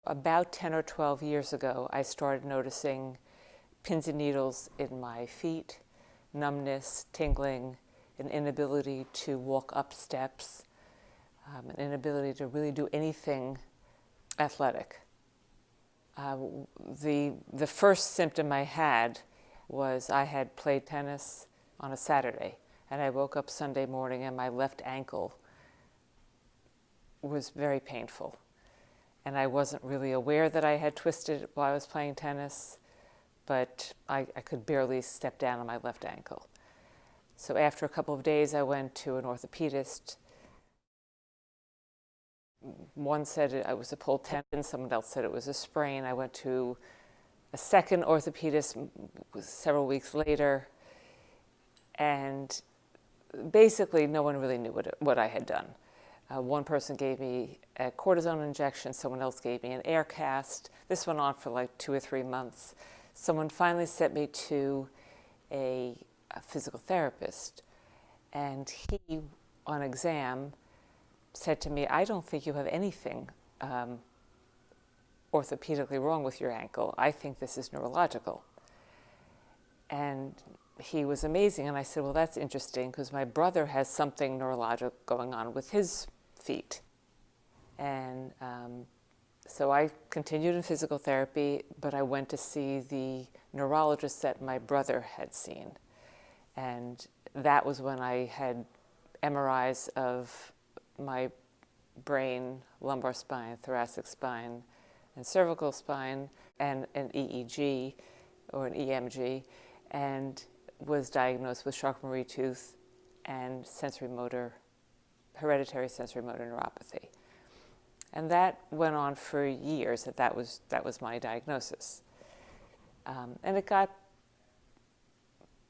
About 10 or 12 years ago, I started noticing pins and needles in my feet, numbness, tingling, an inability to walk up steps, an inability to really do anything athletic. The first symptom I had was I had played tennis on a Saturday, and I woke up Sunday morning and my left ankle was very painful. And I wasn't really aware that I had twisted it while I was playing tennis, but I could barely step down on my left ankle. So after a couple of days, I went to an orthopedist. One said it was a pulled tendon, someone else said it was a sprain. I went to a second orthopedist several weeks later, and basically no one really knew what I had done. One person gave me a cortisone injection, someone else gave me an air cast. This went on for like 2 or 3 months. Someone finally sent me to a physical therapist, and he, on exam, said to me, "I don't think you have anything orthopedically wrong with your ankle. I think this is neurological." And he was amazing, and I said, "Well, that's interesting, because my brother has something neurological going on with his feet." And so I continued in physical therapy, but I went to see the neurologist that my brother had seen. And that was when I had MRIs of my brain, lumbar spine, thoracic spine, and cervical spine, and an EEG or an EMG, and was diagnosed with Charcot-Marie tooth and hereditary sensory motor neuropathy. And that went on for years. That was my diagnosis. And it got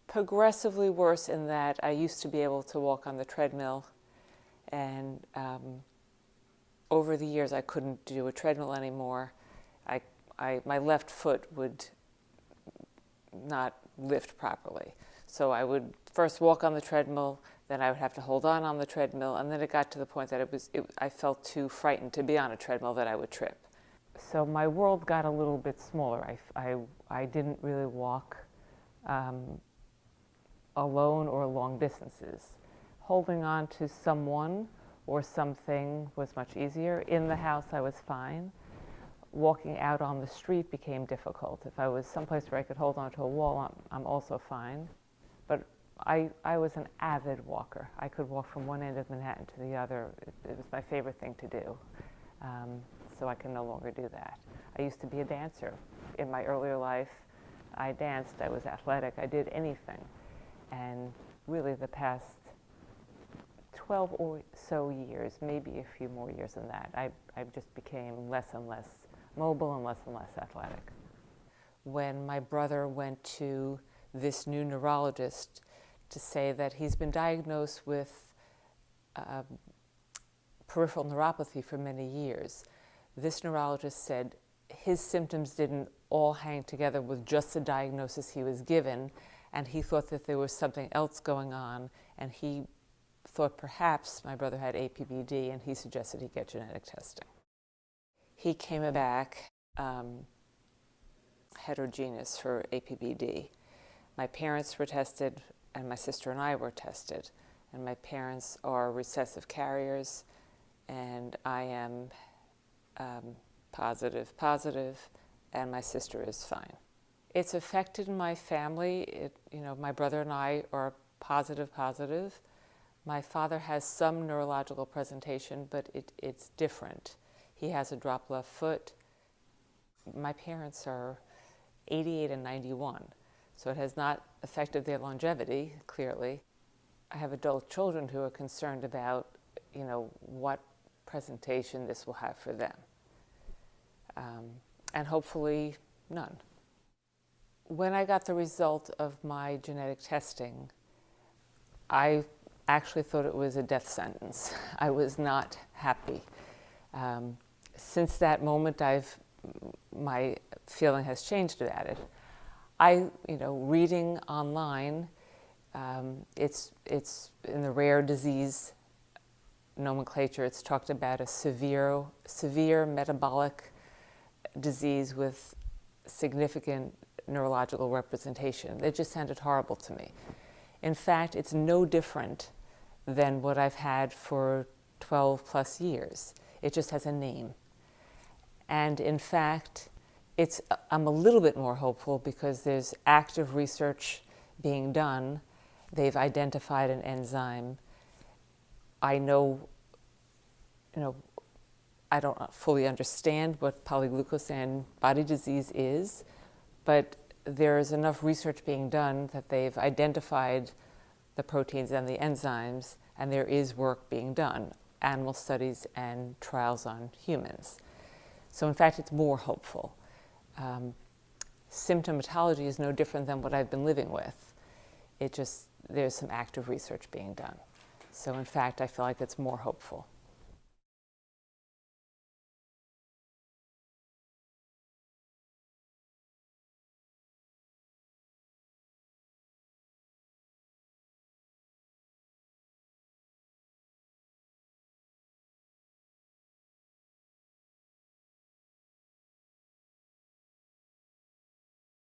progressively worse in that I used to be able to walk on the treadmill, and over the years I couldn't do a treadmill anymore. My left foot would not lift properly. So I would first walk on the treadmill, then I would have to hold on the treadmill, and then it got to the point that I felt too frightened to be on a treadmill that I would trip. So my world got a little bit smaller. I didn't really walk alone or long distances. Holding on to someone or something was much easier. In the house, I was fine. Walking out on the street became difficult. If I was someplace where I could hold onto a wall, I'm also fine. But I was an avid walker. I could walk from one end of Manhattan to the other. It was my favorite thing to do. So I can no longer do that. I used to be a dancer. In my earlier life, I danced, I was athletic, I did anything. And really the past 12 or so years, maybe a few more years than that, I just became less and less mobile and less athletic. When my brother went to this new neurologist to say that he's been diagnosed with peripheral neuropathy for many years, this neurologist said his symptoms didn't all hang together with just the diagnosis he was given, and he thought that there was something else going on, and he thought perhaps my brother had APBD, and he suggested he get genetic testing. He came back heterogeneous for APBD. My parents were tested, and my sister and I were tested. And my parents are recessive carriers, and I am positive, and my sister is fine. It's affected my family. My brother and I are positive. My father has some neurological presentation, but it's different. He has a drop left foot. My parents are 88 and 91, so it has not affected their longevity, clearly. I have adult children who are concerned about, what presentation this will have for them. And hopefully none. When I got the result of my genetic testing, I actually thought it was a death sentence. I was not happy. Since that moment, my feeling has changed about it. Reading online, it's in the rare disease nomenclature, it's talked about a severe metabolic disease with significant neurological representation. It just sounded horrible to me. In fact, it's no different than what I've had for 12 plus years. It just has a name. And in fact, I'm a little bit more hopeful because there's active research being done. They've identified an enzyme. I know, I don't fully understand what polyglucosan body disease is, but there's enough research being done that they've identified the proteins and the enzymes, and there is work being done, animal studies and trials on humans. So in fact, it's more hopeful. Symptomatology is no different than what I've been living with. There's some active research being done. So in fact, I feel like it's more hopeful.